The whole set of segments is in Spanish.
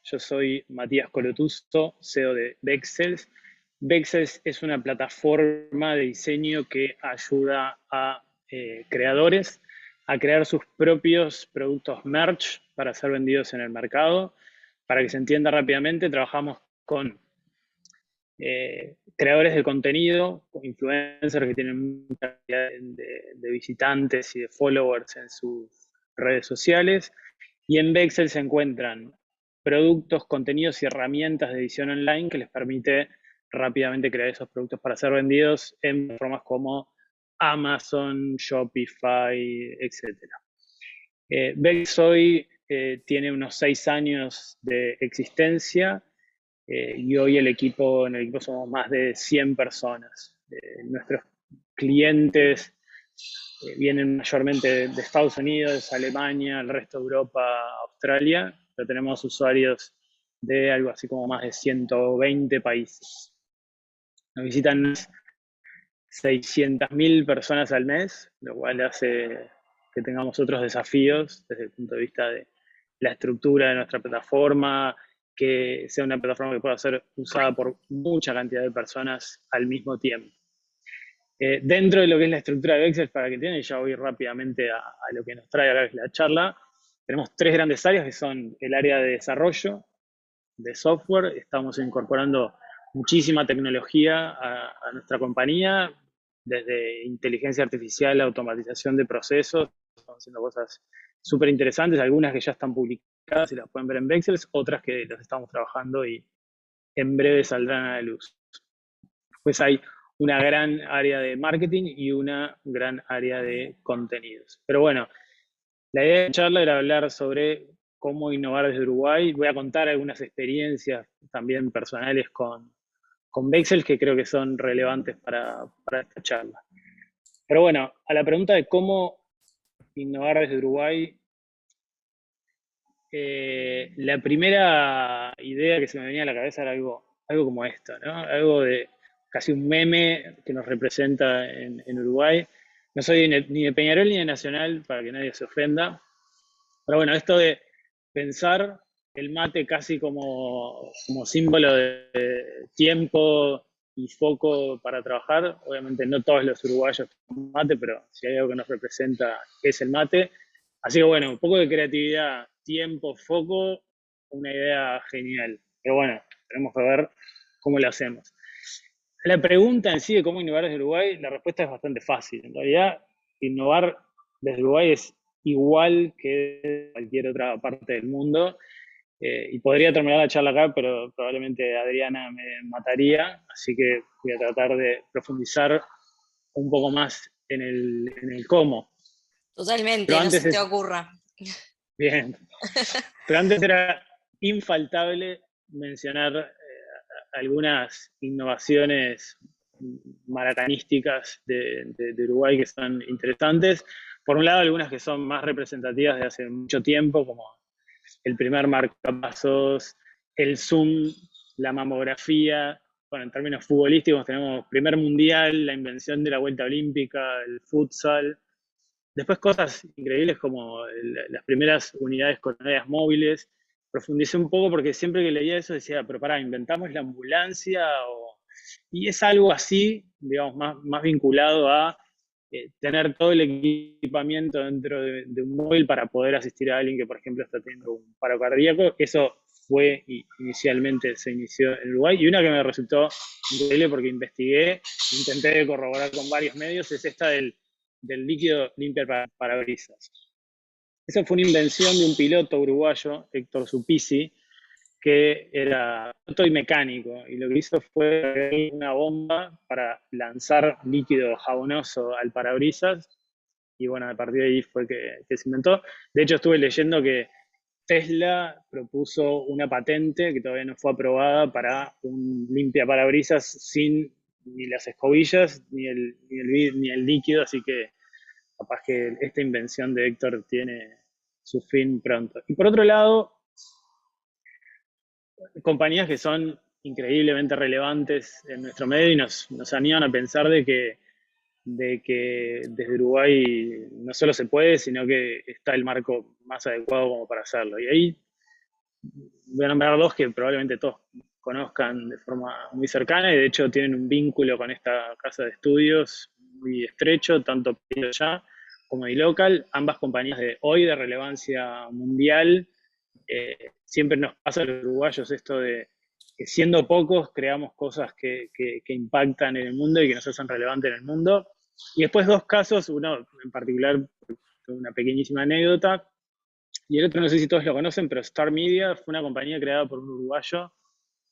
Yo soy Matías Colotusto, CEO de Vexels. Vexels es una plataforma de diseño que ayuda a creadores a crear sus propios productos merch para ser vendidos en el mercado. Para que se entienda rápidamente, trabajamos con creadores de contenido, influencers que tienen mucha cantidad de visitantes y de followers en sus redes sociales. Y en Vexel se encuentran productos, contenidos y herramientas de edición online que les permite rápidamente crear esos productos para ser vendidos en plataformas como Amazon, Shopify, etc. Vex hoy tiene unos 6 años de existencia y hoy en el equipo somos más de 100 personas. Nuestros clientes vienen mayormente de Estados Unidos, Alemania, el resto de Europa, Australia, pero tenemos usuarios de algo así como más de 120 países. Nos visitan 600.000 personas al mes, lo cual hace que tengamos otros desafíos desde el punto de vista de la estructura de nuestra plataforma, que sea una plataforma que pueda ser usada por mucha cantidad de personas al mismo tiempo. Dentro de lo que es la estructura de Vexels, para que entiendan, y ya voy rápidamente a lo que nos trae acá la charla, tenemos 3 grandes áreas que son el área de desarrollo, de software. Estamos incorporando muchísima tecnología a nuestra compañía, desde inteligencia artificial, automatización de procesos. Estamos haciendo cosas súper interesantes, algunas que ya están publicadas y las pueden ver en Vexels, otras que las estamos trabajando y en breve saldrán a la luz. Pues hay una gran área de marketing y una gran área de contenidos. Pero bueno, la idea de la charla era hablar sobre cómo innovar desde Uruguay. Voy a contar algunas experiencias también personales con Vexels que creo que son relevantes para esta charla. Pero bueno, a la pregunta de cómo innovar desde Uruguay, la primera idea que se me venía a la cabeza era algo como esto, ¿no? Algo de casi un meme que nos representa en Uruguay. No soy ni de Peñarol ni de Nacional, para que nadie se ofenda. Pero bueno, esto de pensar el mate casi como símbolo de tiempo y foco para trabajar. Obviamente no todos los uruguayos toman mate, pero si hay algo que nos representa es el mate. Así que bueno, un poco de creatividad, tiempo, foco, una idea genial. Pero bueno, tenemos que ver cómo lo hacemos. La pregunta en sí de cómo innovar desde Uruguay, la respuesta es bastante fácil. En realidad, innovar desde Uruguay es igual que de cualquier otra parte del mundo. Y podría terminar la charla acá, pero probablemente Adriana me mataría, así que voy a tratar de profundizar un poco más en el cómo. Pero Totalmente, no antes se te es, ocurra. bien, pero antes era infaltable mencionar algunas innovaciones maracanísticas de Uruguay que son interesantes. Por un lado, algunas que son más representativas de hace mucho tiempo, como el primer marcapasos, el Zoom, la mamografía. Bueno, en términos futbolísticos tenemos primer mundial, la invención de la vuelta olímpica, el futsal. Después cosas increíbles como las primeras unidades coronarias móviles. Profundicé un poco porque siempre que leía eso decía, pero pará, ¿inventamos la ambulancia? Y es algo así, digamos, más vinculado a tener todo el equipamiento dentro de un móvil para poder asistir a alguien que, por ejemplo, está teniendo un paro cardíaco. Eso fue, inicialmente se inició en Uruguay. Y una que me resultó increíble porque investigué, intenté corroborar con varios medios, es esta del líquido limpia parabrisas. Esa fue una invención de un piloto uruguayo, Héctor Supisi, que era piloto y mecánico, y lo que hizo fue una bomba para lanzar líquido jabonoso al parabrisas, y bueno, a partir de ahí fue que se inventó. De hecho, estuve leyendo que Tesla propuso una patente que todavía no fue aprobada para un limpia parabrisas sin ni las escobillas ni el líquido, así que capaz que esta invención de Héctor tiene su fin pronto. Y por otro lado, compañías que son increíblemente relevantes en nuestro medio y nos animan a pensar de que desde Uruguay no solo se puede, sino que está el marco más adecuado como para hacerlo. Y ahí voy a nombrar dos que probablemente todos conozcan de forma muy cercana y de hecho tienen un vínculo con esta casa de estudios muy estrecho, tanto ya como iLocal, ambas compañías de hoy de relevancia mundial. Siempre nos pasa a los uruguayos esto de que siendo pocos creamos cosas que impactan en el mundo y que nos hacen relevantes en el mundo. Y después dos casos, uno en particular, una pequeñísima anécdota, y el otro no sé si todos lo conocen, pero Star Media fue una compañía creada por un uruguayo,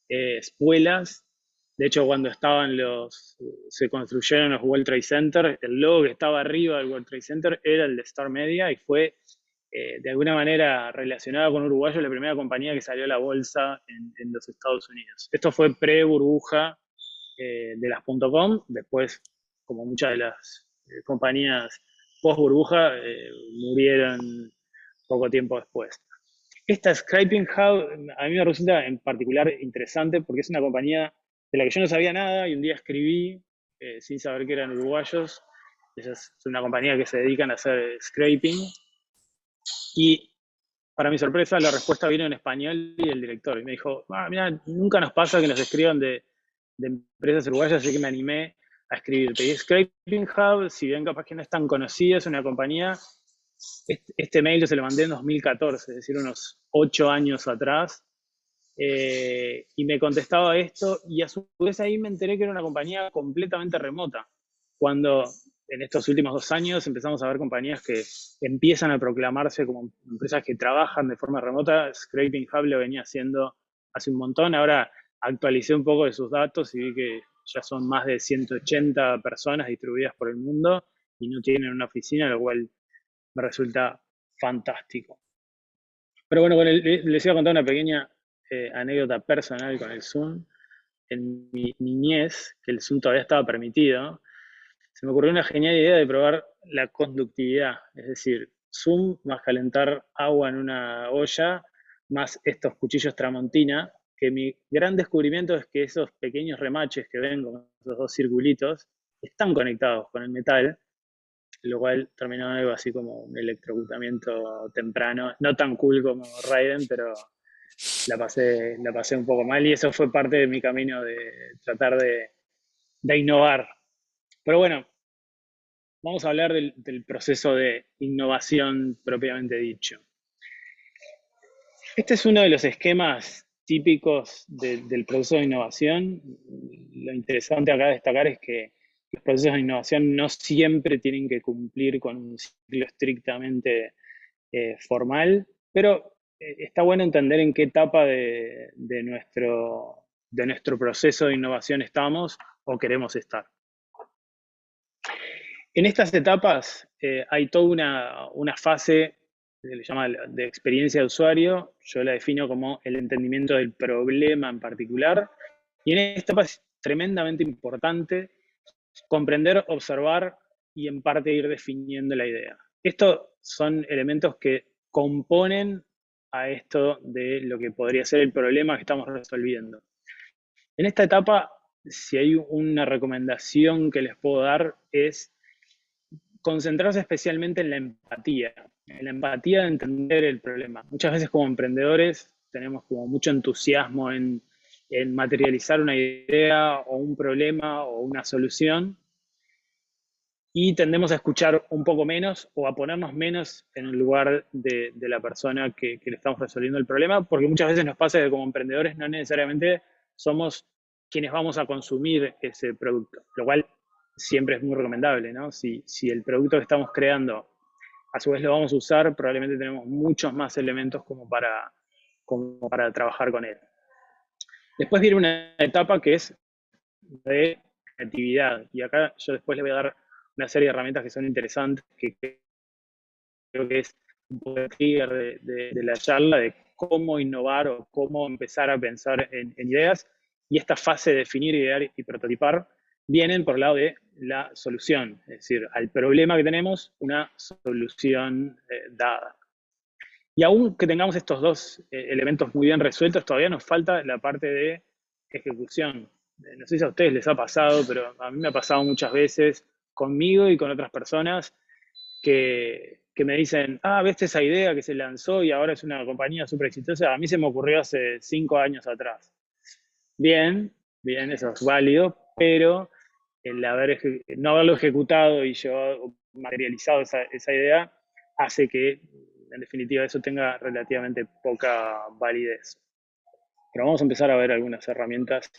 Espuelas. De hecho, cuando se construyeron los World Trade Center, el logo que estaba arriba del World Trade Center era el de Star Media y fue de alguna manera relacionado con uruguayo la primera compañía que salió a la bolsa en los Estados Unidos. Esto fue pre-burbuja de las .com, después, como muchas de las compañías post-burbuja, murieron poco tiempo después. Esta Scraping Hub a mí me resulta en particular interesante porque es una compañía de la que yo no sabía nada y un día escribí sin saber que eran uruguayos. Es una compañía que se dedican a hacer scraping y para mi sorpresa la respuesta vino en español y el director y me dijo, mira, nunca nos pasa que nos escriban de empresas uruguayas, así que me animé a escribir. Pedí Scraping Hub, si bien capaz que no es tan conocida, es una compañía. Este mail yo se lo mandé en 2014, es decir, unos 8 años atrás, y me contestaba esto, y a su vez ahí me enteré que era una compañía completamente remota. Cuando en estos últimos 2 años empezamos a ver compañías que empiezan a proclamarse como empresas que trabajan de forma remota, Scraping Hub lo venía haciendo hace un montón. Ahora actualicé un poco de sus datos y vi que ya son más de 180 personas distribuidas por el mundo y no tienen una oficina, lo cual me resulta fantástico. Pero bueno, les iba a contar una pequeña anécdota personal con el Zoom. En mi niñez, que el Zoom todavía estaba permitido, se me ocurrió una genial idea de probar la conductividad. Es decir, Zoom más calentar agua en una olla, más estos cuchillos Tramontina, que mi gran descubrimiento es que esos pequeños remaches que ven con esos dos circulitos están conectados con el metal, lo cual terminó en algo así como un electrocutamiento temprano, no tan cool como Raiden, pero la pasé un poco mal y eso fue parte de mi camino de tratar de innovar. Pero bueno, vamos a hablar del proceso de innovación propiamente dicho. Este es uno de los esquemas típicos del proceso de innovación. Lo interesante acá destacar es que los procesos de innovación no siempre tienen que cumplir con un ciclo estrictamente formal, pero está bueno entender en qué etapa de nuestro proceso de innovación estamos o queremos estar. En estas etapas hay toda una fase que se le llama de experiencia de usuario. Yo la defino como el entendimiento del problema en particular. Y en esta etapa es tremendamente importante comprender, observar y en parte ir definiendo la idea. Estos son elementos que componen a esto de lo que podría ser el problema que estamos resolviendo. En esta etapa, si hay una recomendación que les puedo dar es concentrarse especialmente en la empatía de entender el problema. Muchas veces como emprendedores tenemos como mucho entusiasmo en materializar una idea o un problema o una solución y tendemos a escuchar un poco menos o a ponernos menos en el lugar de la persona que le estamos resolviendo el problema, porque muchas veces nos pasa que como emprendedores no necesariamente somos quienes vamos a consumir ese producto, lo cual siempre es muy recomendable, ¿no? Si el producto que estamos creando a su vez lo vamos a usar, probablemente tenemos muchos más elementos como para trabajar con él. Después viene una etapa que es de creatividad, y acá yo después le voy a dar una serie de herramientas que son interesantes, que creo que es un poco el trigger de la charla, de cómo innovar o cómo empezar a pensar en ideas, y esta fase de definir, idear y prototipar vienen por el lado de la solución, es decir, al problema que tenemos, una solución dada. Y aún que tengamos estos dos elementos muy bien resueltos, todavía nos falta la parte de ejecución. No sé si a ustedes les ha pasado, pero a mí me ha pasado muchas veces conmigo y con otras personas que que me dicen, ¿viste esa idea que se lanzó y ahora es una compañía súper exitosa? A mí se me ocurrió hace 5 años atrás. Bien, bien, eso es válido, pero no haberlo ejecutado y llevado, materializado esa idea hace que, en definitiva, eso tenga relativamente poca validez. Pero vamos a empezar a ver algunas herramientas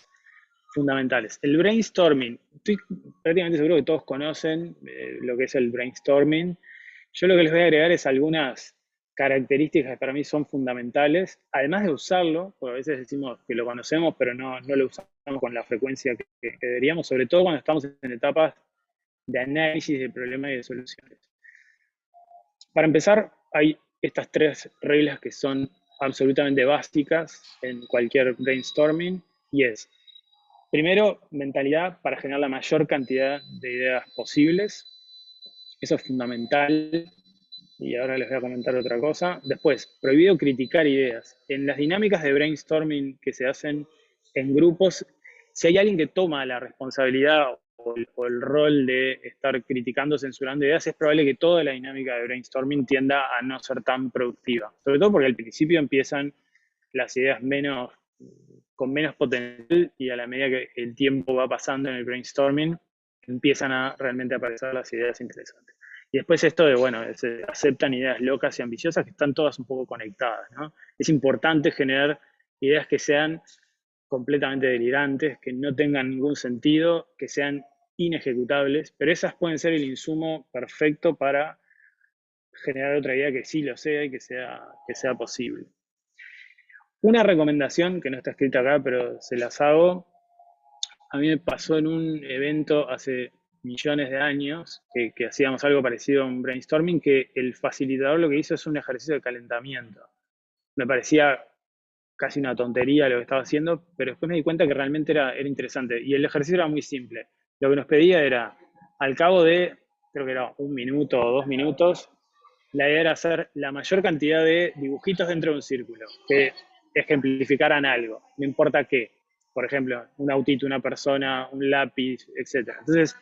fundamentales. El brainstorming. Estoy prácticamente seguro que todos conocen lo que es el brainstorming. Yo lo que les voy a agregar es algunas características que para mí son fundamentales, además de usarlo, porque a veces decimos que lo conocemos, pero no lo usamos con la frecuencia que deberíamos, sobre todo cuando estamos en etapas de análisis de problemas y de soluciones. Para empezar, hay estas 3 reglas que son absolutamente básicas en cualquier brainstorming, y es, primero, mentalidad para generar la mayor cantidad de ideas posibles. Eso es fundamental. Y ahora les voy a comentar otra cosa. Después, prohibido criticar ideas. En las dinámicas de brainstorming que se hacen en grupos, si hay alguien que toma la responsabilidad o el rol de estar criticando, censurando ideas, es probable que toda la dinámica de brainstorming tienda a no ser tan productiva. Sobre todo porque al principio empiezan las ideas con menos potencial, y a la medida que el tiempo va pasando en el brainstorming, empiezan a realmente aparecer las ideas interesantes. Y después esto de, bueno, se aceptan ideas locas y ambiciosas que están todas un poco conectadas, ¿no? Es importante generar ideas que sean completamente delirantes, que no tengan ningún sentido, que sean inejecutables, pero esas pueden ser el insumo perfecto para generar otra idea que sí lo sea y que sea posible. Una recomendación que no está escrita acá, pero se las hago. A mí me pasó en un evento hace millones de años que hacíamos algo parecido a un brainstorming, que el facilitador lo que hizo es un ejercicio de calentamiento. Me parecía casi una tontería lo que estaba haciendo, pero después me di cuenta que realmente era interesante. Y el ejercicio era muy simple. Lo que nos pedía era, al cabo de, creo que era 1 minuto o 2 minutos, la idea era hacer la mayor cantidad de dibujitos dentro de un círculo, que ejemplificaran algo, no importa qué. Por ejemplo, un autito, una persona, un lápiz, etc. Entonces,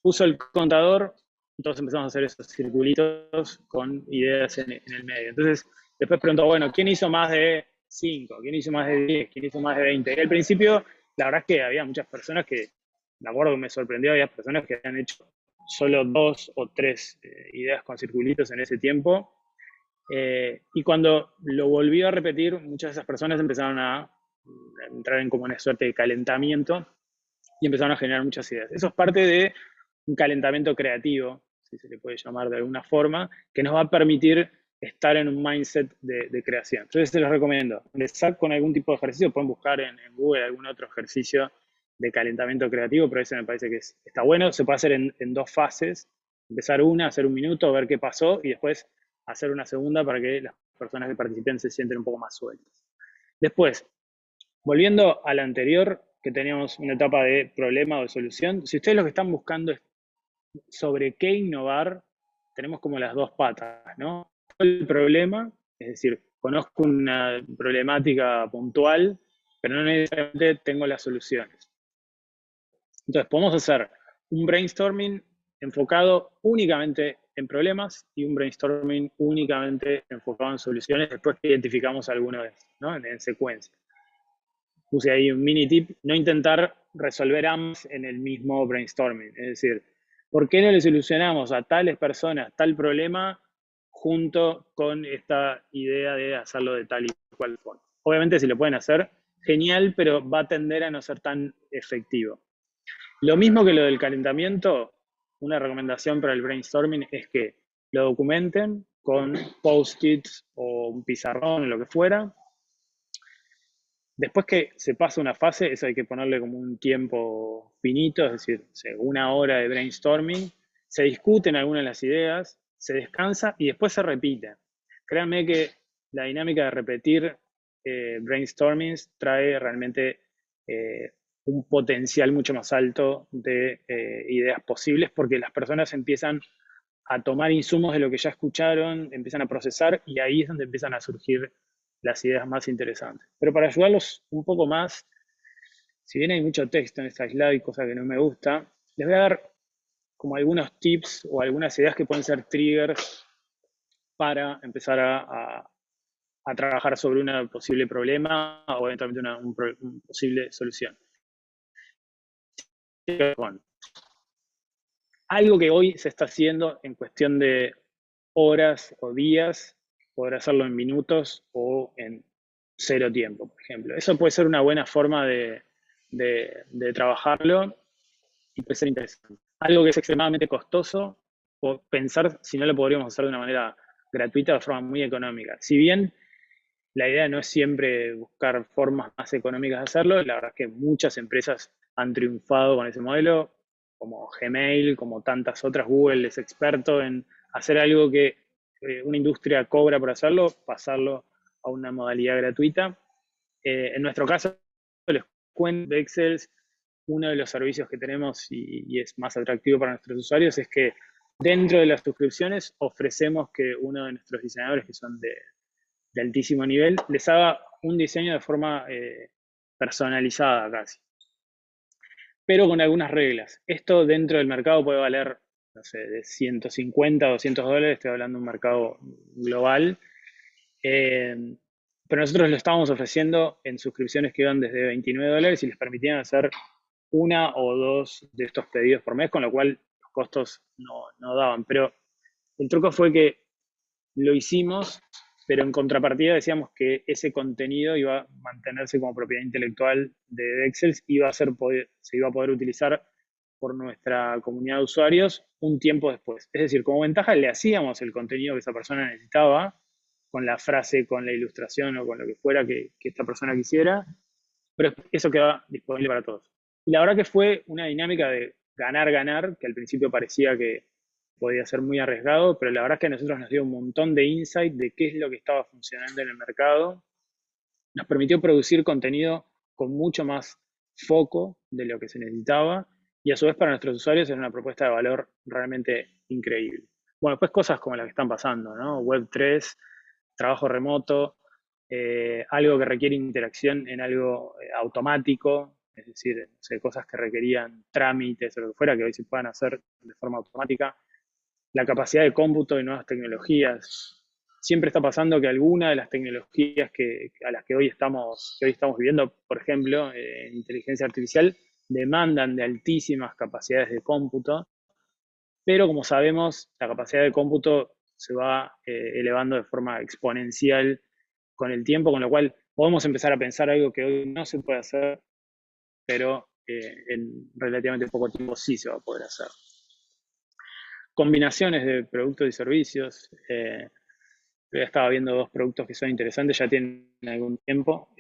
puso el contador, entonces empezamos a hacer esos circulitos con ideas en el medio. Entonces, después preguntó, bueno, ¿quién hizo más de 5? ¿Quién hizo más de 10? ¿Quién hizo más de 20? Y al principio, la verdad es que había muchas personas que, me acuerdo que me sorprendió, había personas que habían hecho solo 2 o 3 ideas con circulitos en ese tiempo. Y cuando lo volvió a repetir, muchas de esas personas empezaron a entrar en como una suerte de calentamiento y empezaron a generar muchas ideas. Eso es parte de un calentamiento creativo, si se le puede llamar de alguna forma, que nos va a permitir estar en un mindset de creación. Entonces se los recomiendo. Empezar con algún tipo de ejercicio, pueden buscar en Google algún otro ejercicio de calentamiento creativo, pero ese me parece que está bueno. Se puede hacer en 2 fases. Empezar una, hacer 1 minuto, ver qué pasó, y después hacer una segunda para que las personas que participen se sienten un poco más sueltas. Después, volviendo a la anterior, que teníamos una etapa de problema o de solución, si ustedes lo que están buscando es sobre qué innovar, tenemos como las 2 patas, ¿no? El problema, es decir, conozco una problemática puntual, pero no necesariamente tengo las soluciones. Entonces, podemos hacer un brainstorming enfocado únicamente en problemas y un brainstorming únicamente enfocado en soluciones después que identificamos alguno de estos, ¿no? En secuencia. Puse ahí un mini tip, no intentar resolver ambos en el mismo brainstorming. Es decir, ¿por qué no le solucionamos a tales personas tal problema junto con esta idea de hacerlo de tal y cual forma? Obviamente si lo pueden hacer, genial, pero va a tender a no ser tan efectivo. Lo mismo que lo del calentamiento, una recomendación para el brainstorming es que lo documenten con post-its o un pizarrón o lo que fuera. Después que se pasa una fase, eso hay que ponerle como un tiempo finito, es decir, 1 hora de brainstorming, se discuten algunas de las ideas, se descansa y después se repite. Créanme que la dinámica de repetir brainstormings trae realmente un potencial mucho más alto de ideas posibles, porque las personas empiezan a tomar insumos de lo que ya escucharon, empiezan a procesar, y ahí es donde empiezan a surgir las ideas más interesantes. Pero para ayudarlos un poco más, si bien hay mucho texto en esta slide y cosa que no me gusta, les voy a dar como algunos tips o algunas ideas que pueden ser triggers para empezar a trabajar sobre un posible problema o eventualmente una posible solución. Bueno, algo que hoy se está haciendo en cuestión de horas o días, poder hacerlo en minutos o en 0 tiempo, por ejemplo. Eso puede ser una buena forma de trabajarlo y puede ser interesante. Algo que es extremadamente costoso, o pensar si no lo podríamos hacer de una manera gratuita, de forma muy económica. Si bien la idea no es siempre buscar formas más económicas de hacerlo, la verdad es que muchas empresas han triunfado con ese modelo, como Gmail, como tantas otras. Google es experto en hacer algo que una industria cobra por hacerlo, pasarlo a una modalidad gratuita. En nuestro caso, les cuento de Excel, uno de los servicios que tenemos y es más atractivo para nuestros usuarios es que dentro de las suscripciones ofrecemos que uno de nuestros diseñadores, que son de altísimo nivel, les haga un diseño de forma personalizada casi, pero con algunas reglas. Esto dentro del mercado puede valer, no sé, de 150 a 200 dólares, estoy hablando de un mercado global, pero nosotros lo estábamos ofreciendo en suscripciones que iban desde 29 dólares y les permitían hacer una o dos de estos pedidos por mes, con lo cual los costos no daban. Pero el truco fue que lo hicimos, pero en contrapartida decíamos que ese contenido iba a mantenerse como propiedad intelectual de Excel, se iba a poder utilizar por nuestra comunidad de usuarios un tiempo después. Es decir, como ventaja le hacíamos el contenido que esa persona necesitaba, con la frase, con la ilustración o con lo que fuera que esta persona quisiera, pero eso queda disponible para todos. Y la verdad que fue una dinámica de ganar-ganar, que al principio parecía que podía ser muy arriesgado, pero la verdad es que a nosotros nos dio un montón de insight de qué es lo que estaba funcionando en el mercado. Nos permitió producir contenido con mucho más foco de lo que se necesitaba y a su vez para nuestros usuarios era una propuesta de valor realmente increíble. Bueno, después cosas como las que están pasando, ¿no? Web3, trabajo remoto, algo que requiere interacción en algo automático, es decir, no sé, cosas que requerían trámites o lo que fuera, que hoy se puedan hacer de forma automática. La capacidad de cómputo de nuevas tecnologías. Siempre está pasando que alguna de las tecnologías a las que hoy estamos viviendo, por ejemplo, en inteligencia artificial, demandan de altísimas capacidades de cómputo, pero como sabemos, la capacidad de cómputo se va elevando de forma exponencial con el tiempo, con lo cual podemos empezar a pensar algo que hoy no se puede hacer, pero en relativamente poco tiempo sí se va a poder hacer. Combinaciones de productos y servicios. Ya estaba viendo 2 productos que son interesantes, ya tienen algún tiempo.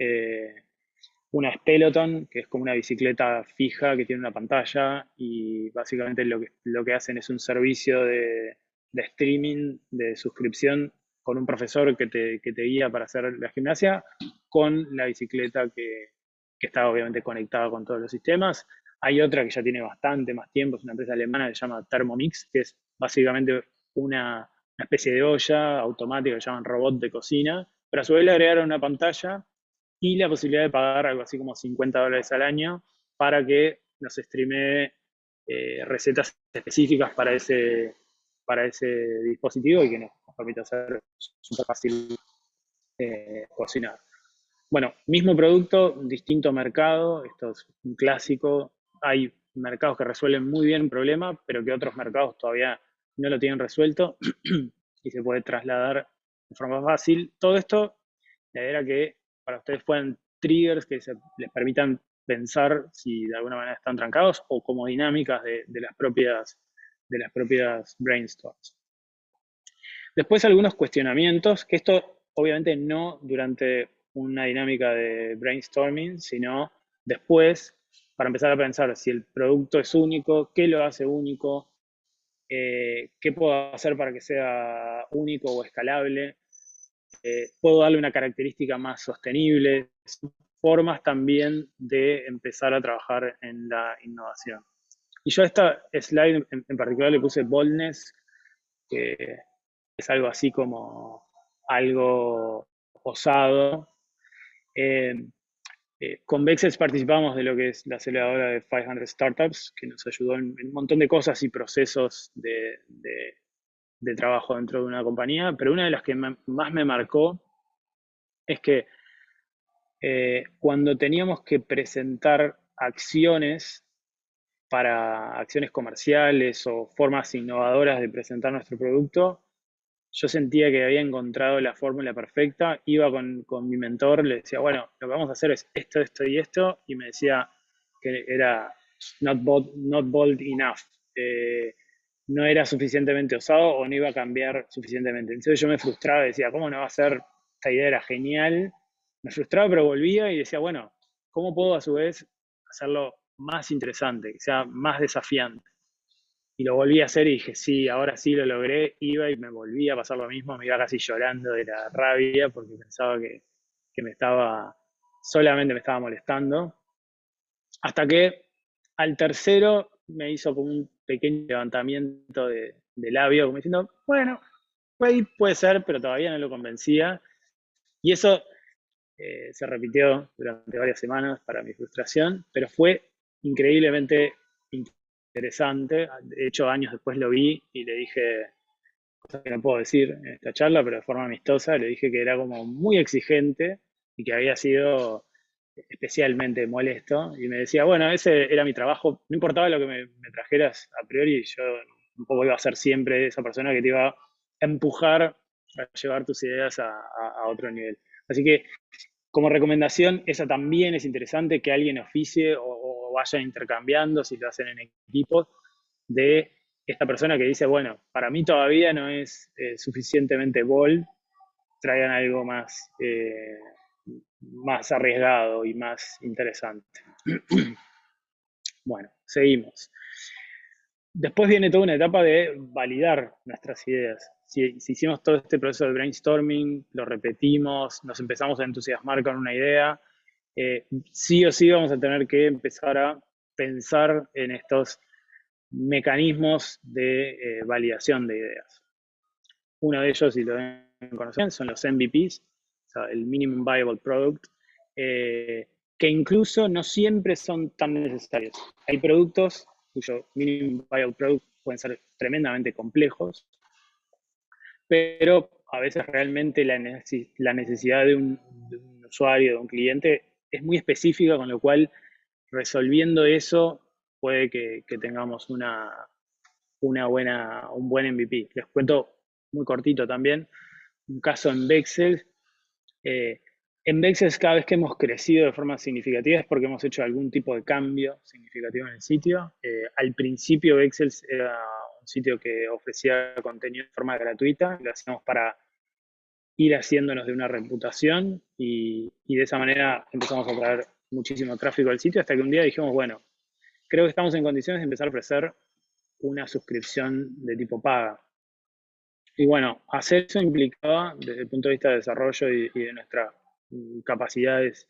Una es Peloton, que es como una bicicleta fija que tiene una pantalla y básicamente lo que hacen es un servicio de streaming, de suscripción con un profesor que te guía para hacer la gimnasia, con la bicicleta que está obviamente conectada con todos los sistemas. Hay otra que ya tiene bastante más tiempo, es una empresa alemana que se llama Thermomix, que es básicamente una especie de olla automática que llaman robot de cocina, pero a su vez le agregaron una pantalla y la posibilidad de pagar algo así como 50 dólares al año para que nos streamee recetas específicas para ese dispositivo y que nos permita hacer súper fácil cocinar. Bueno, mismo producto, distinto mercado, esto es un clásico. Hay mercados que resuelven muy bien un problema, pero que otros mercados todavía no lo tienen resuelto y se puede trasladar de forma fácil. Todo esto, la idea era que para ustedes fueran triggers que les permitan pensar si de alguna manera están trancados o como dinámicas de las propias brainstorms. Después algunos cuestionamientos, que esto obviamente no durante una dinámica de brainstorming, sino después, para empezar a pensar si el producto es único, qué lo hace único, qué puedo hacer para que sea único o escalable, puedo darle una característica más sostenible, formas también de empezar a trabajar en la innovación. Y yo a esta slide en particular le puse boldness, que es algo así como algo osado. Eh, con Vexels participamos de lo que es la aceleradora de 500 Startups, que nos ayudó en un montón de cosas y procesos de trabajo dentro de una compañía, pero una de las que más me marcó es que cuando teníamos que presentar acciones para acciones comerciales o formas innovadoras de presentar nuestro producto, yo sentía que había encontrado la fórmula perfecta, iba con mi mentor, le decía, bueno, lo que vamos a hacer es esto, esto y esto, y me decía que era not bold enough, no era suficientemente osado o no iba a cambiar suficientemente. Entonces yo me frustraba y decía, ¿cómo no va a ser? Esta idea era genial. Me frustraba, pero volvía y decía, bueno, ¿cómo puedo a su vez hacerlo más interesante, que sea más desafiante? Y lo volví a hacer y dije, sí, ahora sí lo logré. Iba y me volví a pasar lo mismo, me iba casi llorando de la rabia porque pensaba que solamente me estaba molestando. Hasta que al tercero me hizo como un pequeño levantamiento de labio, como diciendo, bueno, puede ser, pero todavía no lo convencía. Y eso se repitió durante varias semanas para mi frustración, pero fue increíblemente interesante. De hecho, años después lo vi y le dije, cosas que no puedo decir en esta charla, pero de forma amistosa, le dije que era como muy exigente y que había sido especialmente molesto. Y me decía, bueno, ese era mi trabajo, no importaba lo que me trajeras a priori, yo un poco iba a ser siempre esa persona que te iba a empujar a llevar tus ideas a otro nivel. Así que como recomendación, esa también es interesante, que alguien oficie o vaya intercambiando, si lo hacen en equipos, de esta persona que dice, bueno, para mí todavía no es suficientemente bold, traigan algo más arriesgado y más interesante. Bueno, seguimos. Después viene toda una etapa de validar nuestras ideas. Si hicimos todo este proceso de brainstorming, lo repetimos, nos empezamos a entusiasmar con una idea, sí o sí vamos a tener que empezar a pensar en estos mecanismos de validación de ideas. Uno de ellos, si lo conocen, son los MVPs, o sea, el Minimum Viable Product, que incluso no siempre son tan necesarios. Hay productos cuyo Minimum Viable Product pueden ser tremendamente complejos, pero a veces realmente la necesidad de un usuario, de un cliente, es muy específica, con lo cual resolviendo eso puede que tengamos un buen MVP. Les cuento muy cortito también, un caso en Bexel. En Bexel cada vez que hemos crecido de forma significativa es porque hemos hecho algún tipo de cambio significativo en el sitio. Al principio Bexel era un sitio que ofrecía contenido de forma gratuita, lo hacíamos para ir haciéndonos de una reputación y de esa manera empezamos a traer muchísimo tráfico al sitio hasta que un día dijimos, bueno, creo que estamos en condiciones de empezar a ofrecer una suscripción de tipo paga. Y bueno, hacer eso implicaba, desde el punto de vista de desarrollo y de nuestras capacidades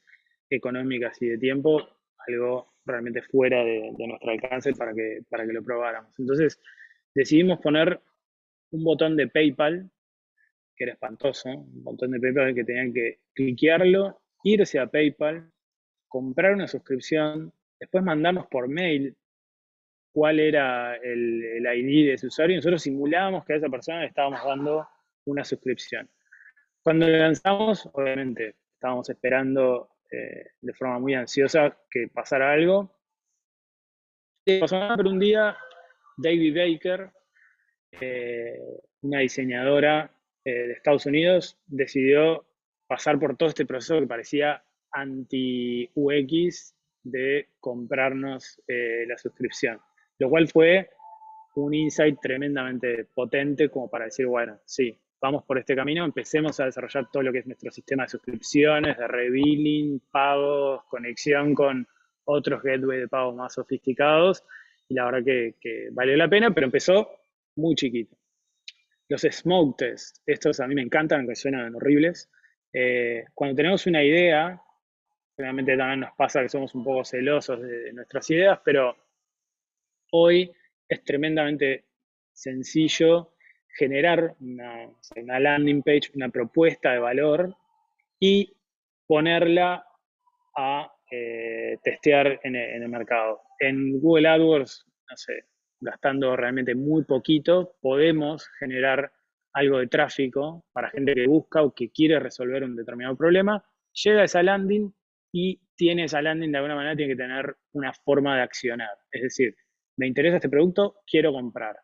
económicas y de tiempo, algo realmente fuera de nuestro alcance para que lo probáramos. Entonces, decidimos poner un botón de PayPal, que era espantoso, un botón de PayPal que tenían que cliquearlo, irse a PayPal, comprar una suscripción, después mandarnos por mail cuál era el ID de ese usuario y nosotros simulábamos que a esa persona le estábamos dando una suscripción. Cuando lo lanzamos, obviamente, estábamos esperando de forma muy ansiosa que pasara algo. Y pasó nada, pero un día David Baker, una diseñadora de Estados Unidos, decidió pasar por todo este proceso que parecía anti-UX de comprarnos la suscripción, lo cual fue un insight tremendamente potente como para decir, bueno, sí, vamos por este camino, empecemos a desarrollar todo lo que es nuestro sistema de suscripciones, de rebilling, pagos, conexión con otros gateways de pagos más sofisticados, y la verdad que valió la pena, pero empezó muy chiquito. Los smoke tests, estos a mí me encantan, aunque suenan horribles. Cuando tenemos una idea, realmente también nos pasa que somos un poco celosos de nuestras ideas, pero hoy es tremendamente sencillo generar una landing page, una propuesta de valor y ponerla a testear en el mercado. En Google AdWords, no sé, gastando realmente muy poquito, podemos generar algo de tráfico para gente que busca o que quiere resolver un determinado problema, llega a esa landing y tiene esa landing de alguna manera, tiene que tener una forma de accionar. Es decir, me interesa este producto, quiero comprar.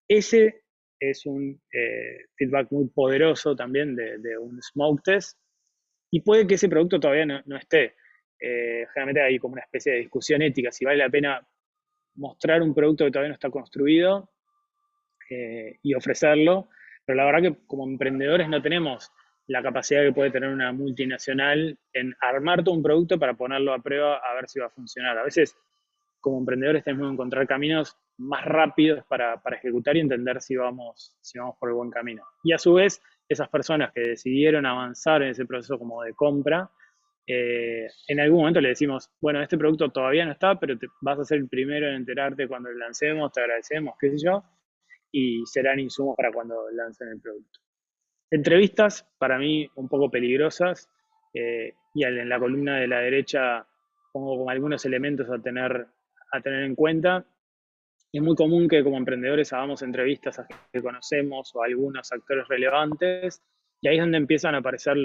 Ese es un feedback muy poderoso también de un smoke test, y puede que ese producto todavía no esté. Generalmente hay como una especie de discusión ética, si vale la pena mostrar un producto que todavía no está construido y ofrecerlo, pero la verdad que como emprendedores no tenemos la capacidad que puede tener una multinacional en armar todo un producto para ponerlo a prueba a ver si va a funcionar. A veces como emprendedores tenemos que encontrar caminos más rápidos para ejecutar y entender si vamos por el buen camino. Y a su vez, esas personas que decidieron avanzar en ese proceso como de compra, en algún momento le decimos, bueno, este producto todavía no está, pero vas a ser el primero en enterarte cuando lo lancemos, te agradecemos, qué sé yo, y serán insumos para cuando lancen el producto. Entrevistas, para mí, un poco peligrosas, y en la columna de la derecha pongo como algunos elementos a tener en cuenta. Es muy común que como emprendedores hagamos entrevistas a gente que conocemos o a algunos actores relevantes, y ahí es donde empiezan a aparecer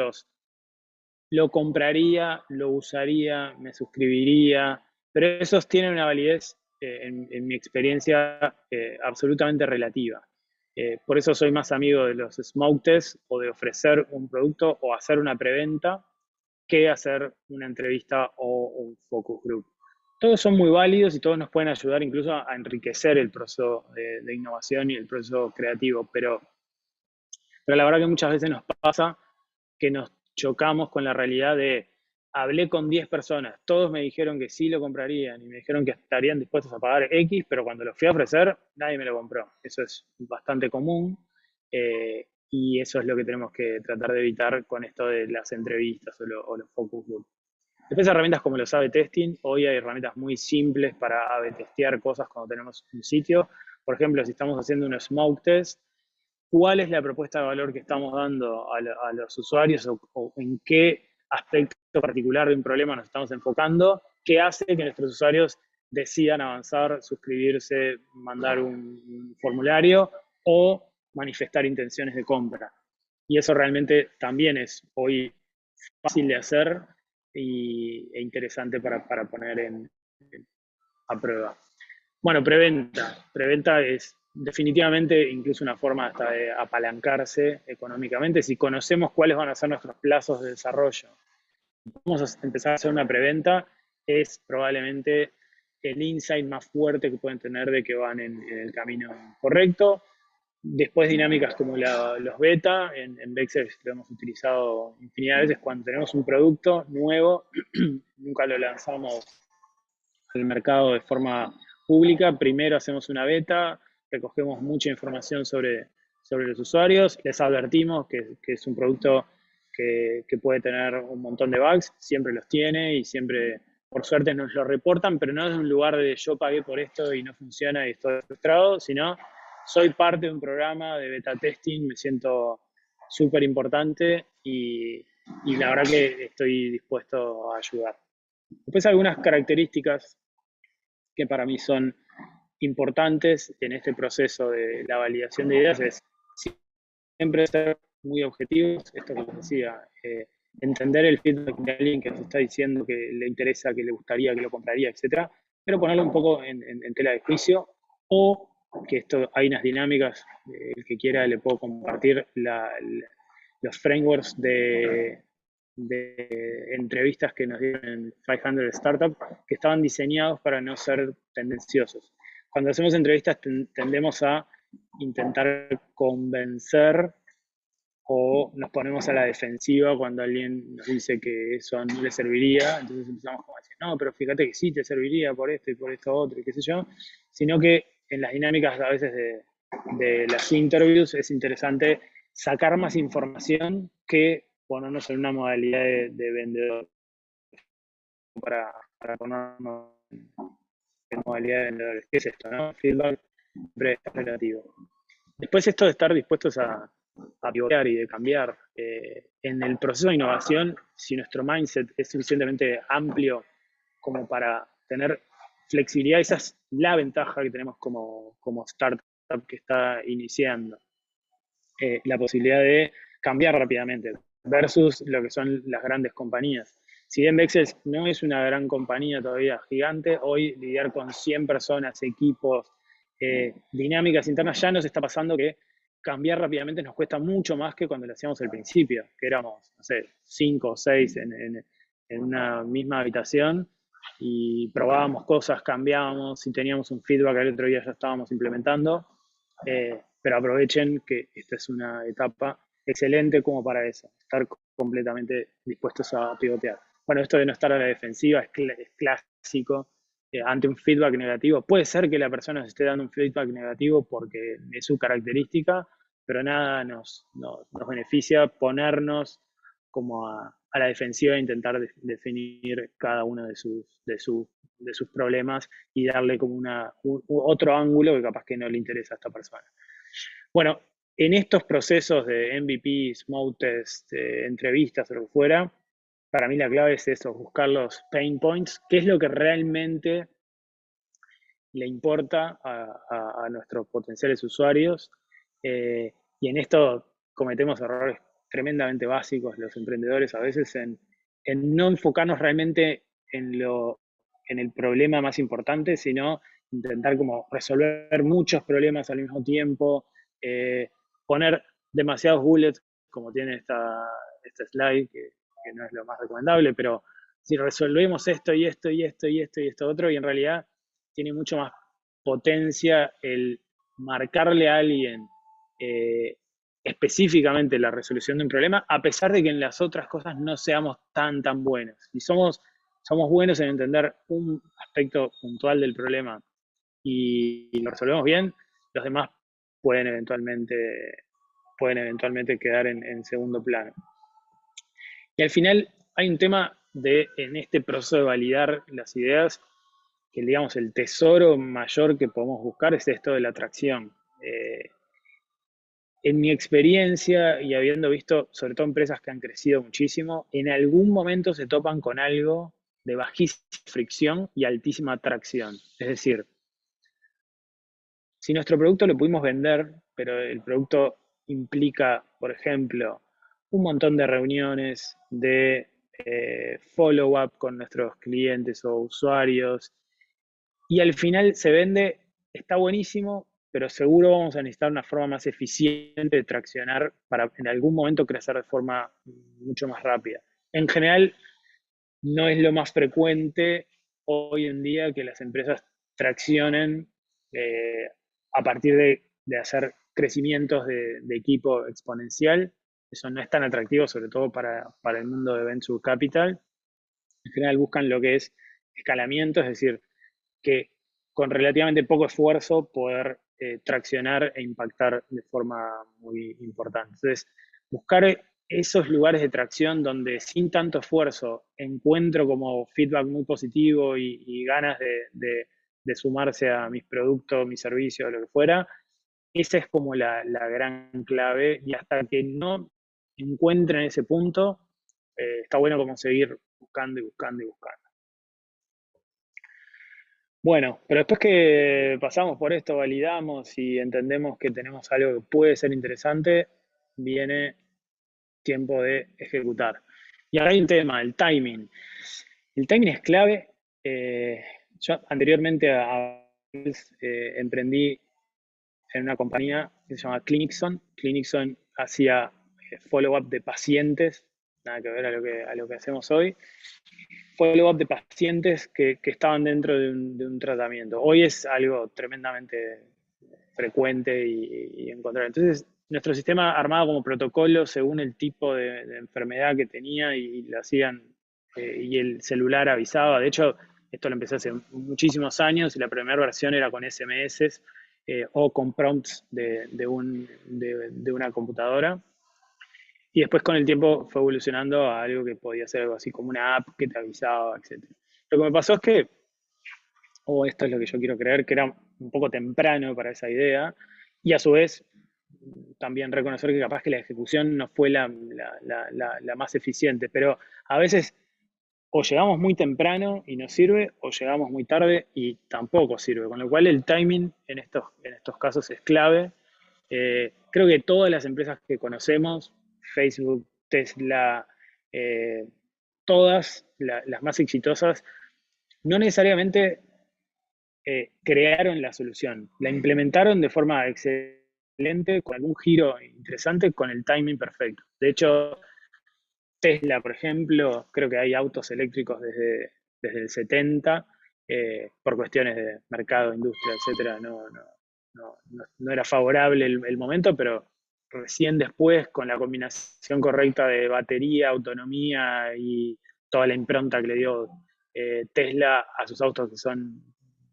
lo compraría, lo usaría, me suscribiría, pero esos tienen una validez, en mi experiencia, absolutamente relativa. Por eso soy más amigo de los smoke tests o de ofrecer un producto o hacer una preventa que hacer una entrevista o un focus group. Todos son muy válidos y todos nos pueden ayudar incluso a enriquecer el proceso de innovación y el proceso creativo, pero la verdad que muchas veces nos pasa que nos chocamos con la realidad de hablé con 10 personas, todos me dijeron que sí lo comprarían y me dijeron que estarían dispuestos a pagar X, pero cuando lo fui a ofrecer, nadie me lo compró. Eso es bastante común, y eso es lo que tenemos que tratar de evitar con esto de las entrevistas o los focus group. Después herramientas como los A/B testing, hoy hay herramientas muy simples para A/B testear cosas cuando tenemos un sitio. Por ejemplo, si estamos haciendo un smoke test, cuál es la propuesta de valor que estamos dando a los usuarios o en qué aspecto particular de un problema nos estamos enfocando, que hace que nuestros usuarios decidan avanzar, suscribirse, mandar un formulario o manifestar intenciones de compra. Y eso realmente también es hoy fácil de hacer e interesante para poner a prueba. Bueno, preventa. Preventa es definitivamente incluso una forma hasta de apalancarse económicamente. Si conocemos cuáles van a ser nuestros plazos de desarrollo, vamos a empezar a hacer una preventa, es probablemente el insight más fuerte que pueden tener de que van en el camino correcto. Después dinámicas como los beta, en Vexel lo hemos utilizado infinidad de veces cuando tenemos un producto nuevo, nunca lo lanzamos al mercado de forma pública, primero hacemos una beta, recogemos mucha información sobre los usuarios, les advertimos que es un producto que puede tener un montón de bugs, siempre los tiene y siempre, por suerte, nos lo reportan, pero no es un lugar de yo pagué por esto y no funciona y estoy frustrado, sino soy parte de un programa de beta testing, me siento súper importante y la verdad que estoy dispuesto a ayudar. Después algunas características que para mí son importantes en este proceso de la validación de ideas es siempre ser muy objetivos, esto que les decía, entender el feedback de alguien que nos está diciendo que le interesa, que le gustaría, que lo compraría, etcétera, pero ponerlo un poco en tela de juicio, o que esto hay unas dinámicas, el que quiera le puedo compartir los frameworks de entrevistas que nos dieron en 500 Startup, que estaban diseñados para no ser tendenciosos. Cuando hacemos entrevistas tendemos a intentar convencer o nos ponemos a la defensiva cuando alguien nos dice que eso no le serviría, entonces empezamos como a decir, no, pero fíjate que sí te serviría por esto y por esto otro y qué sé yo, sino que en las dinámicas a veces de las interviews es interesante sacar más información que ponernos en una modalidad de vendedor para ponernos en modalidad de vendedores. ¿Qué es esto? ¿No? Feedback siempre es relativo. Después esto de estar dispuestos a pivotear y de cambiar. En el proceso de innovación, si nuestro mindset es suficientemente amplio como para tener flexibilidad, esa es la ventaja que tenemos como startup que está iniciando. La posibilidad de cambiar rápidamente versus lo que son las grandes compañías. Si bien Vexel no es una gran compañía todavía gigante, hoy lidiar con 100 personas, equipos, dinámicas internas, ya nos está pasando que cambiar rápidamente nos cuesta mucho más que cuando lo hacíamos al principio, que éramos, no sé, 5 o 6 en una misma habitación y probábamos cosas, cambiábamos, si teníamos un feedback al otro día ya estábamos implementando. Pero aprovechen que esta es una etapa excelente como para eso, estar completamente dispuestos a pivotear. Bueno, esto de no estar a la defensiva es clásico ante un feedback negativo. Puede ser que la persona nos esté dando un feedback negativo porque es su característica, pero nada nos beneficia ponernos como a la defensiva e intentar definir cada uno de sus problemas y darle como otro ángulo que capaz que no le interesa a esta persona. Bueno, en estos procesos de MVP, smoke test, entrevistas o lo que fuera, para mí la clave es eso, buscar los pain points, qué es lo que realmente le importa a nuestros potenciales usuarios. Y en esto cometemos errores tremendamente básicos los emprendedores a veces en no enfocarnos realmente en el problema más importante, sino intentar como resolver muchos problemas al mismo tiempo, poner demasiados bullets, como tiene esta slide, que no es lo más recomendable, pero si resolvemos esto y esto y esto y esto y esto otro, y en realidad tiene mucho más potencia el marcarle a alguien eh, específicamente la resolución de un problema, a pesar de que en las otras cosas no seamos tan buenos. Si somos buenos en entender un aspecto puntual del problema y lo resolvemos bien, los demás pueden eventualmente quedar en segundo plano. Y al final hay un tema en este proceso de validar las ideas, que digamos el tesoro mayor que podemos buscar es esto de la atracción. En mi experiencia y habiendo visto sobre todo empresas que han crecido muchísimo, en algún momento se topan con algo de bajísima fricción y altísima atracción. Es decir, si nuestro producto lo pudimos vender, pero el producto implica, por ejemplo, un montón de reuniones, de follow-up con nuestros clientes o usuarios, y al final se vende, está buenísimo, pero seguro vamos a necesitar una forma más eficiente de traccionar para en algún momento crecer de forma mucho más rápida. En general, no es lo más frecuente hoy en día que las empresas traccionen eh, a partir de hacer crecimientos de equipo exponencial. Eso no es tan atractivo, sobre todo para el mundo de Venture Capital. En general buscan lo que es escalamiento, es decir, que con relativamente poco esfuerzo poder traccionar e impactar de forma muy importante. Entonces, buscar esos lugares de tracción donde sin tanto esfuerzo encuentro como feedback muy positivo y ganas de sumarse a mis productos, mis servicios, lo que fuera, esa es como la gran clave, y hasta que no encuentren ese punto, está bueno como seguir buscando y buscando y buscando. Bueno, pero después que pasamos por esto, validamos y entendemos que tenemos algo que puede ser interesante, viene tiempo de ejecutar. Y ahora hay un tema, el timing. El timing es clave. Yo anteriormente emprendí en una compañía que se llama Clinicson. Clinicson hacía follow-up de pacientes, nada que ver a lo que hacemos hoy. Follow-up de pacientes que estaban dentro de un tratamiento. Hoy es algo tremendamente frecuente y encontrar. Entonces, nuestro sistema armado como protocolo según el tipo de enfermedad que tenía y lo hacían, y el celular avisaba. De hecho, esto lo empecé hace muchísimos años y la primera versión era con SMS o con prompts de una computadora. Y después con el tiempo fue evolucionando a algo que podía ser algo así como una app que te avisaba, etc. Lo que me pasó es que, o esto es lo que yo quiero creer, que era un poco temprano para esa idea, y a su vez también reconocer que capaz que la ejecución no fue la más eficiente, pero a veces o llegamos muy temprano y nos sirve, o llegamos muy tarde y tampoco sirve. Con lo cual el timing en estos casos es clave. Creo que todas las empresas que conocemos, Facebook, Tesla, todas las más exitosas, no necesariamente crearon la solución, la implementaron de forma excelente, con algún giro interesante, con el timing perfecto. De hecho, Tesla, por ejemplo, creo que hay autos eléctricos desde el 70, por cuestiones de mercado, industria, etcétera, no era favorable el momento, pero recién después, con la combinación correcta de batería, autonomía y toda la impronta que le dio Tesla a sus autos, que son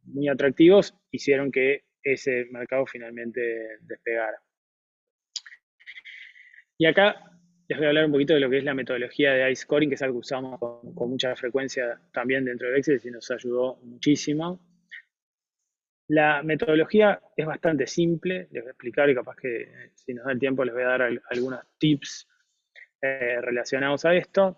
muy atractivos, hicieron que ese mercado finalmente despegara. Y acá les voy a hablar un poquito de lo que es la metodología de iScoring, que es algo que usamos con mucha frecuencia también dentro de Excel y nos ayudó muchísimo. La metodología es bastante simple, les voy a explicar y capaz que si nos da el tiempo les voy a dar algunos tips relacionados a esto.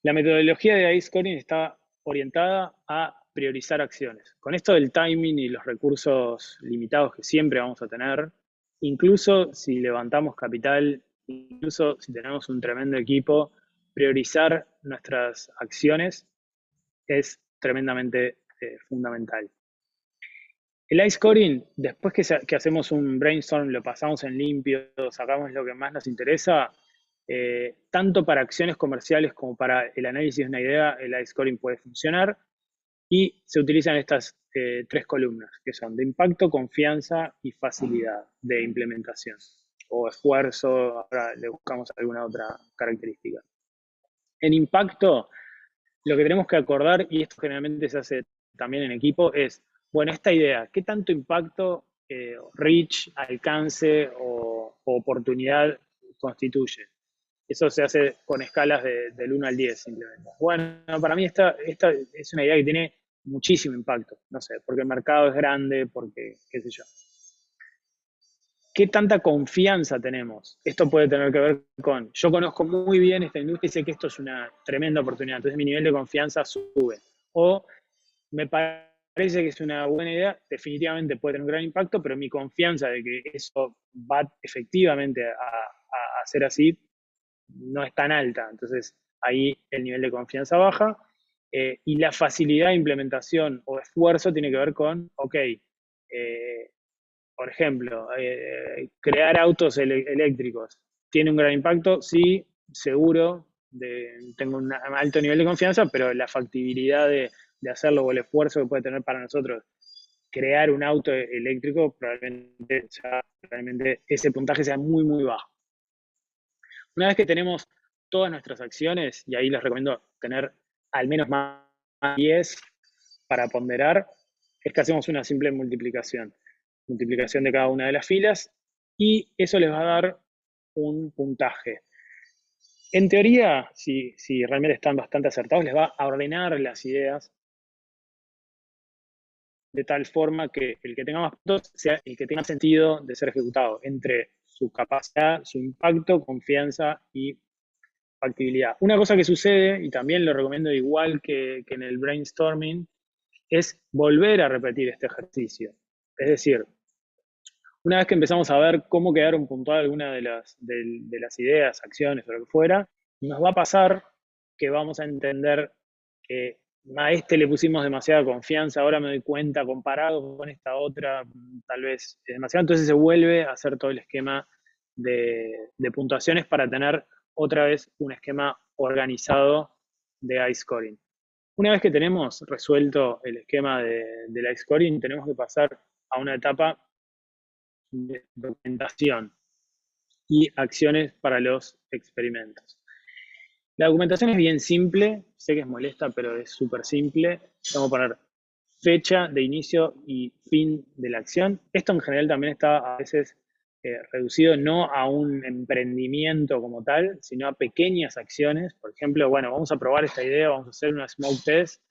La metodología de iScoring está orientada a priorizar acciones. Con esto del timing y los recursos limitados que siempre vamos a tener, incluso si levantamos capital, incluso si tenemos un tremendo equipo, priorizar nuestras acciones es tremendamente fundamental. El iScoring, después que hacemos un brainstorm, lo pasamos en limpio, sacamos lo que más nos interesa, tanto para acciones comerciales como para el análisis de una idea, el iScoring puede funcionar y se utilizan estas tres columnas, que son de impacto, confianza y facilidad de implementación, o esfuerzo, ahora le buscamos alguna otra característica. En impacto, lo que tenemos que acordar, y esto generalmente se hace también en equipo, es, bueno, esta idea, ¿qué tanto impacto, reach, alcance o oportunidad constituye? Eso se hace con escalas del 1 al 10 simplemente. Bueno, para mí esta es una idea que tiene muchísimo impacto, no sé, porque el mercado es grande, porque qué sé yo. ¿Qué tanta confianza tenemos? Esto puede tener que ver con, yo conozco muy bien esta industria y sé que esto es una tremenda oportunidad, entonces mi nivel de confianza sube. O me parece que es una buena idea, definitivamente puede tener un gran impacto, pero mi confianza de que eso va efectivamente a ser así no es tan alta. Entonces ahí el nivel de confianza baja. Y la facilidad de implementación o esfuerzo tiene que ver con, ok, por ejemplo, crear autos eléctricos, ¿tiene un gran impacto? Sí, seguro, tengo un alto nivel de confianza, pero la factibilidad de hacerlo o el esfuerzo que puede tener para nosotros crear un auto eléctrico, probablemente ese puntaje sea muy, muy bajo. Una vez que tenemos todas nuestras acciones, y ahí les recomiendo tener al menos más 10 para ponderar, es que hacemos una simple multiplicación de cada una de las filas, y eso les va a dar un puntaje. En teoría, si realmente están bastante acertados, les va a ordenar las ideas de tal forma que el que tenga más puntos sea el que tenga sentido de ser ejecutado, entre su capacidad, su impacto, confianza y factibilidad. Una cosa que sucede, y también lo recomiendo igual que en el brainstorming, es volver a repetir este ejercicio. Es decir, una vez que empezamos a ver cómo quedaron puntuadas algunas de las ideas, acciones o lo que fuera, nos va a pasar que vamos a entender que a este le pusimos demasiada confianza, ahora me doy cuenta, comparado con esta otra, tal vez es demasiado, entonces se vuelve a hacer todo el esquema de puntuaciones para tener otra vez un esquema organizado de iScoring. Una vez que tenemos resuelto el esquema del iScoring, tenemos que pasar a una etapa de documentación y acciones para los experimentos. La documentación es bien simple, sé que es molesta, pero es súper simple. Vamos a poner fecha de inicio y fin de la acción. Esto en general también está a veces reducido no a un emprendimiento como tal, sino a pequeñas acciones. Por ejemplo, bueno, vamos a probar esta idea, vamos a hacer una smoke test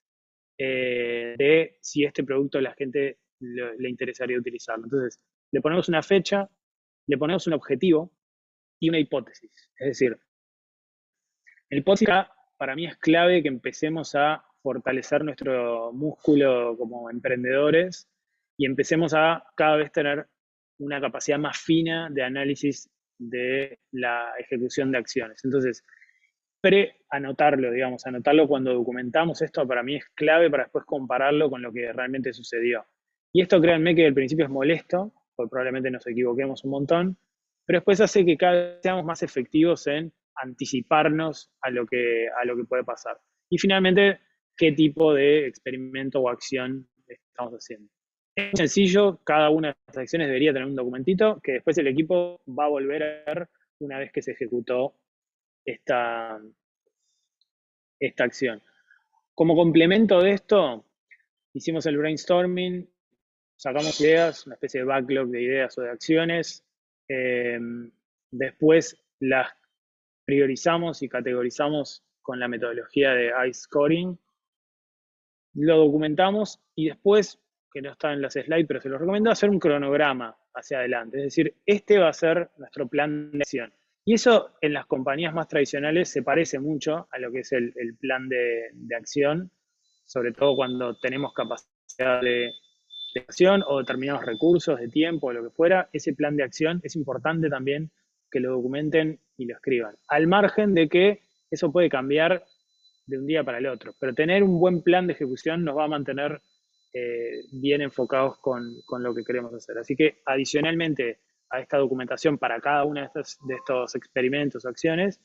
de si este producto a la gente le interesaría utilizarlo. Entonces, le ponemos una fecha, le ponemos un objetivo y una hipótesis. Es decir, la hipótesis para mí es clave que empecemos a fortalecer nuestro músculo como emprendedores y empecemos a cada vez tener una capacidad más fina de análisis de la ejecución de acciones. Entonces, anotarlo, digamos, anotarlo cuando documentamos esto para mí es clave para después compararlo con lo que realmente sucedió. Y esto créanme que al principio es molesto, porque probablemente nos equivoquemos un montón, pero después hace que cada vez seamos más efectivos en anticiparnos a lo que puede pasar. Y finalmente, qué tipo de experimento o acción estamos haciendo. Es sencillo, cada una de las acciones debería tener un documentito que después el equipo va a volver a ver una vez que se ejecutó esta, esta acción. Como complemento de esto, hicimos el brainstorming, sacamos ideas, una especie de backlog de ideas o de acciones, después las priorizamos y categorizamos con la metodología de ICE Scoring, lo documentamos y después, que no está en las slides, pero se los recomiendo hacer un cronograma hacia adelante, es decir, este va a ser nuestro plan de acción. Y eso en las compañías más tradicionales se parece mucho a lo que es el plan de acción, sobre todo cuando tenemos capacidad de acción o determinados recursos de tiempo o lo que fuera. Ese plan de acción es importante también que lo documenten y lo escriban. Al margen de que eso puede cambiar de un día para el otro, pero tener un buen plan de ejecución nos va a mantener bien enfocados con lo que queremos hacer. Así que adicionalmente a esta documentación para cada uno de estos experimentos o acciones,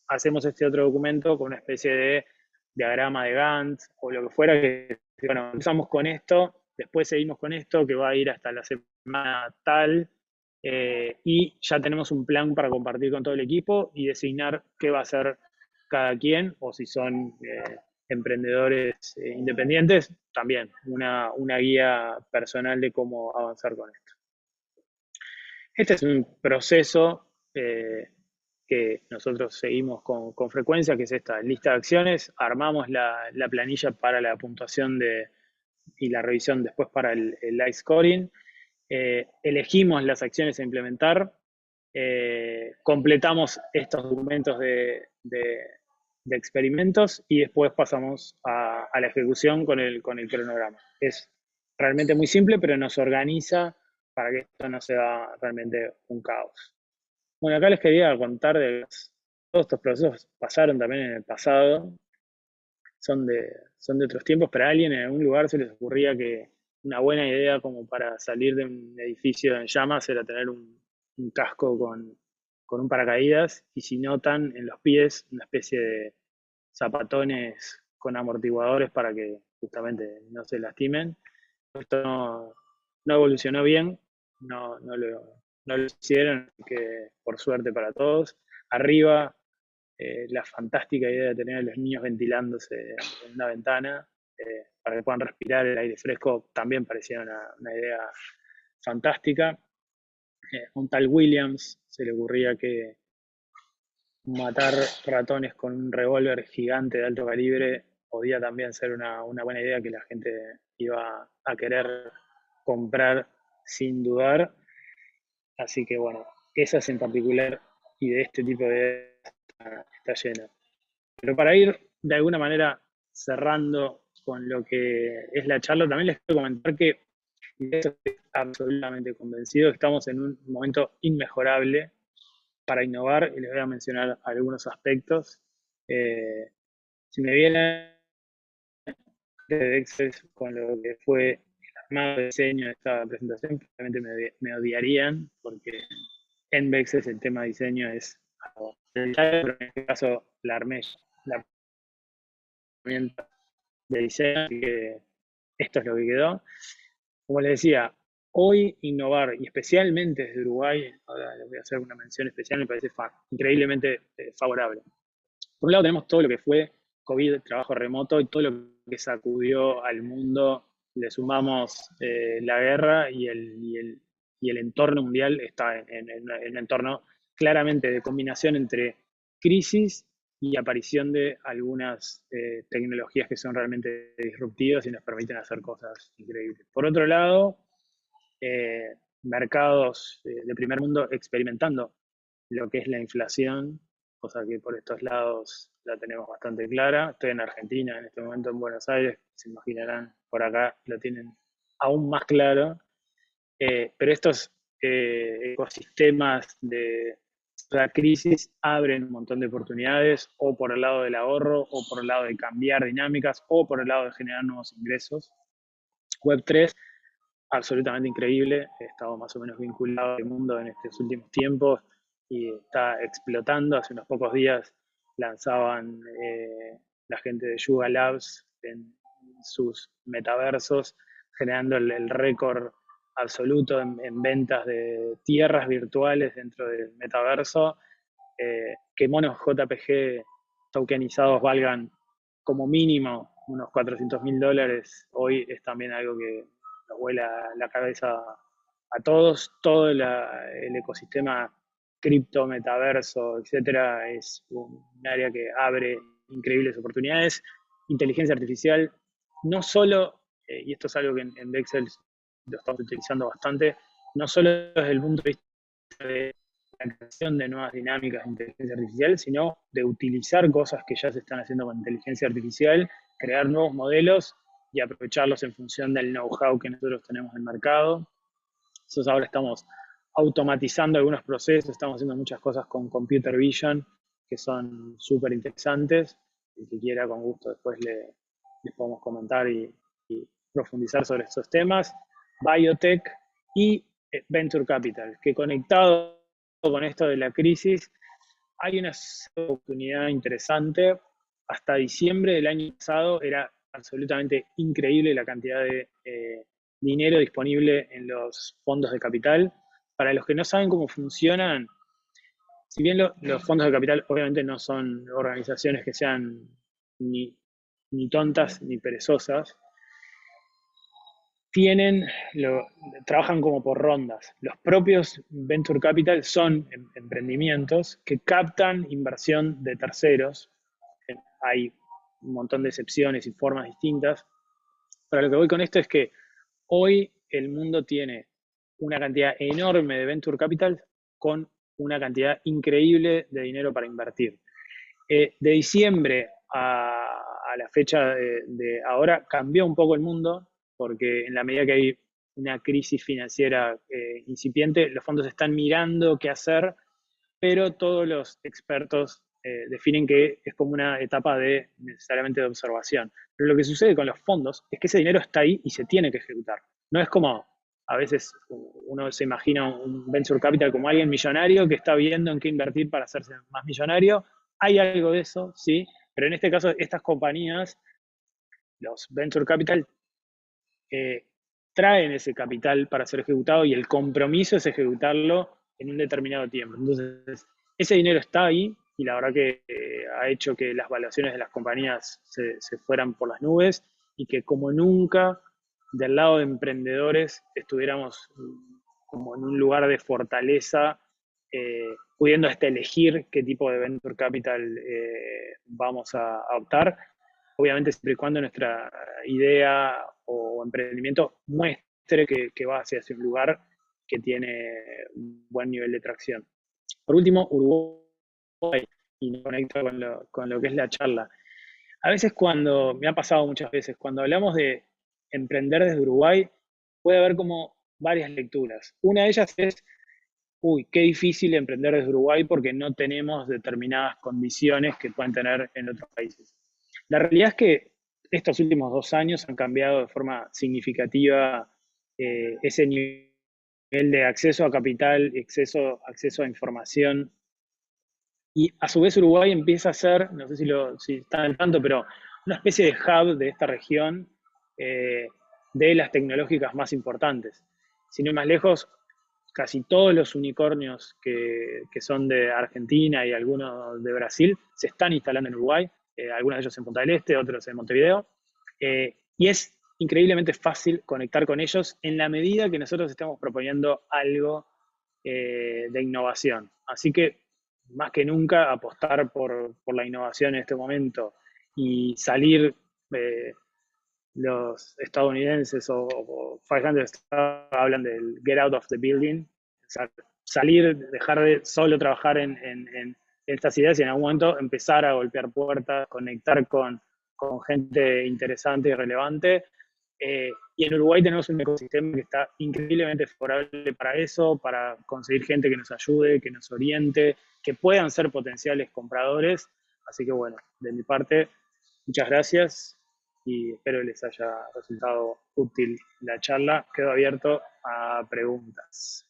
hacemos este otro documento con una especie de diagrama de Gantt o lo que fuera, que bueno, empezamos con esto, después seguimos con esto, que va a ir hasta la semana tal, y ya tenemos un plan para compartir con todo el equipo y designar qué va a hacer cada quien, o si son emprendedores independientes, también una guía personal de cómo avanzar con esto. Este es un proceso que nosotros seguimos con frecuencia, que es esta lista de acciones, armamos la planilla para la puntuación y la revisión después para el live scoring, elegimos las acciones a implementar, completamos estos documentos de experimentos y después pasamos a la ejecución con el cronograma. Es realmente muy simple, pero nos organiza para que esto no sea realmente un caos. Bueno, acá les quería contar todos estos procesos pasaron también en el pasado, son de otros tiempos, pero a alguien en algún lugar se les ocurría que una buena idea como para salir de un edificio en llamas era tener un casco con un paracaídas y si notan en los pies una especie de zapatones con amortiguadores para que justamente no se lastimen. Esto no evolucionó bien, no lo hicieron, que por suerte para todos. Arriba, la fantástica idea de tener a los niños ventilándose en una ventana para que puedan respirar el aire fresco también parecía una idea fantástica. A un tal Williams se le ocurría que matar ratones con un revólver gigante de alto calibre podía también ser una buena idea que la gente iba a querer comprar sin dudar. Así que bueno, esas en particular y de este tipo de está llena. Pero para ir de alguna manera cerrando con lo que es la charla, también les quiero comentar que y de eso estoy absolutamente convencido, estamos en un momento inmejorable para innovar y les voy a mencionar algunos aspectos. Si me viene de Access con lo que fue el armado de diseño de esta presentación, probablemente me odiarían porque en Vexes el tema de diseño es algo delicado, pero en este caso la armé la herramienta de diseño, así que esto es lo que quedó. Como les decía, hoy innovar, y especialmente desde Uruguay, ahora les voy a hacer una mención especial, me parece increíblemente favorable. Por un lado tenemos todo lo que fue COVID, trabajo remoto y todo lo que sacudió al mundo. Le sumamos la guerra y el entorno mundial está en un entorno claramente de combinación entre crisis y aparición de algunas tecnologías que son realmente disruptivas y nos permiten hacer cosas increíbles. Por otro lado, mercados de primer mundo experimentando lo que es la inflación cosa que por estos lados la tenemos bastante clara. Estoy en Argentina, en este momento en Buenos Aires, se imaginarán, por acá lo tienen aún más claro. Pero estos ecosistemas de la crisis abren un montón de oportunidades, o por el lado del ahorro, o por el lado de cambiar dinámicas, o por el lado de generar nuevos ingresos. Web3, absolutamente increíble. He estado más o menos vinculado al mundo en estos últimos tiempos y está explotando. Hace unos pocos días lanzaban la gente de Yuga Labs en sus metaversos, generando el récord absoluto en ventas de tierras virtuales dentro del metaverso. Que monos JPG tokenizados valgan como mínimo unos $400.000, hoy es también algo que nos vuela la cabeza a todos. Todo el ecosistema cripto, metaverso, etcétera, es un área que abre increíbles oportunidades. Inteligencia artificial, no solo, y esto es algo que en Dexel lo estamos utilizando bastante, no solo desde el punto de vista de la creación de nuevas dinámicas de inteligencia artificial, sino de utilizar cosas que ya se están haciendo con inteligencia artificial, crear nuevos modelos y aprovecharlos en función del know-how que nosotros tenemos en el mercado. Nosotros ahora estamos automatizando algunos procesos, estamos haciendo muchas cosas con computer vision que son súper interesantes. El que quiera, con gusto, después les podemos comentar y profundizar sobre estos temas. Biotech y Venture Capital, que conectado con esto de la crisis, hay una oportunidad interesante. Hasta diciembre del año pasado era absolutamente increíble la cantidad de dinero disponible en los fondos de capital. Para los que no saben cómo funcionan, si bien los fondos de capital obviamente no son organizaciones que sean ni tontas ni perezosas, trabajan como por rondas. Los propios Venture Capital son emprendimientos que captan inversión de terceros. Hay un montón de excepciones y formas distintas. Pero lo que voy con esto es que hoy el mundo tiene una cantidad enorme de Venture Capital con una cantidad increíble de dinero para invertir. De diciembre a la fecha de ahora cambió un poco el mundo, porque en la medida que hay una crisis financiera incipiente, los fondos están mirando qué hacer, pero todos los expertos definen que es como una etapa necesariamente de observación. Pero lo que sucede con los fondos es que ese dinero está ahí y se tiene que ejecutar. No es como a veces uno se imagina un venture capital como alguien millonario que está viendo en qué invertir para hacerse más millonario. Hay algo de eso, sí, pero en este caso estas compañías, los venture capital, traen ese capital para ser ejecutado y el compromiso es ejecutarlo en un determinado tiempo. Entonces, ese dinero está ahí y la verdad que ha hecho que las valuaciones de las compañías se fueran por las nubes y que como nunca del lado de emprendedores estuviéramos como en un lugar de fortaleza, pudiendo hasta elegir qué tipo de venture capital vamos a optar. Obviamente siempre y cuando nuestra idea o emprendimiento muestre que va hacia un lugar que tiene un buen nivel de tracción. Por último, Uruguay, y me conecto con lo que es la charla. A veces me ha pasado muchas veces, cuando hablamos de emprender desde Uruguay, puede haber como varias lecturas. Una de ellas es, uy, qué difícil emprender desde Uruguay porque no tenemos determinadas condiciones que pueden tener en otros países. La realidad es que estos últimos 2 años han cambiado de forma significativa ese nivel de acceso a capital, acceso a información. Y a su vez Uruguay empieza a ser, no sé si están al tanto, pero una especie de hub de esta región de las tecnológicas más importantes. Sin ir más lejos, casi todos los unicornios que son de Argentina y algunos de Brasil se están instalando en Uruguay, algunos de ellos en Punta del Este, otros en Montevideo, y es increíblemente fácil conectar con ellos en la medida que nosotros estemos proponiendo algo de innovación. Así que, más que nunca, apostar por la innovación en este momento y salir los estadounidenses o 500 hablan del get out of the building, o sea, salir, dejar de solo trabajar en estas ideas y en algún momento empezar a golpear puertas, conectar con gente interesante y relevante. Y en Uruguay tenemos un ecosistema que está increíblemente favorable para eso, para conseguir gente que nos ayude, que nos oriente, que puedan ser potenciales compradores. Así que bueno, de mi parte, muchas gracias y espero les haya resultado útil la charla. Quedo abierto a preguntas.